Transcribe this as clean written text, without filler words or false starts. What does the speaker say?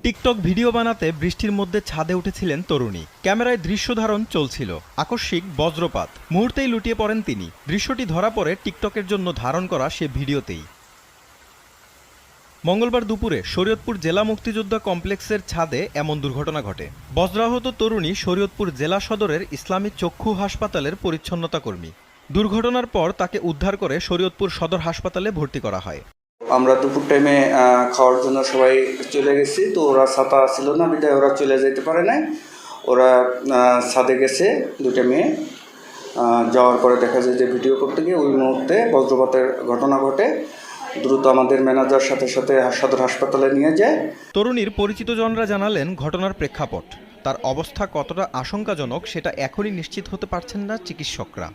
TikTok video বানাতে বৃষ্টির মধ্যে ছাদে উঠেছিলেন তরুণী। ক্যামেরায় দৃশ্য ধারণ চলছিল। আকস্মিক বজ্রপাত, মুহূর্তেই লুটিয়ে পড়েন তিনি। দৃশ্যটি ধরা পড়ে টিকটকের জন্য ধারণ করা সে ভিডিওতেই। মঙ্গলবার দুপুরে শরীয়তপুর জেলা মুক্তিযোদ্ধা কমপ্লেক্সের ছাদে এমন দুর্ঘটনা ঘটে। বজ্রাহত তরুণী শরীয়তপুর জেলা সদরের ইসলামী চক্ষু হাসপাতালের পরিচ্ছন্নতা কর্মী। দুর্ঘটনার পর তাকে উদ্ধার করে শরীয়তপুর সদর হাসপাতালে ভর্তি করা হয়। আমরা দুপুর টাইমে খাওয়ার জন্য সবাই চলে গেছি, তো ওরা ছাতা ছিল না, বিধায় ওরা চলে যেতে পারে নাই। ওরা ছাদে গেছে দুইটা মেয়ে। যাওয়ার পরে দেখা যায় যে ভিডিও করতে গিয়ে ওই মুহূর্তে বজ্রপাতের ঘটনা ঘটে। দ্রুত আমাদের ম্যানেজার সাথে সাথে সদর হাসপাতালে নিয়ে যায়। তরুণীর পরিচিতজনরা জানালেন ঘটনার প্রেক্ষাপট। তার অবস্থা কতটা আশঙ্কাজনক সেটা এখনই নিশ্চিত হতে পারছেন না চিকিৎসকরা।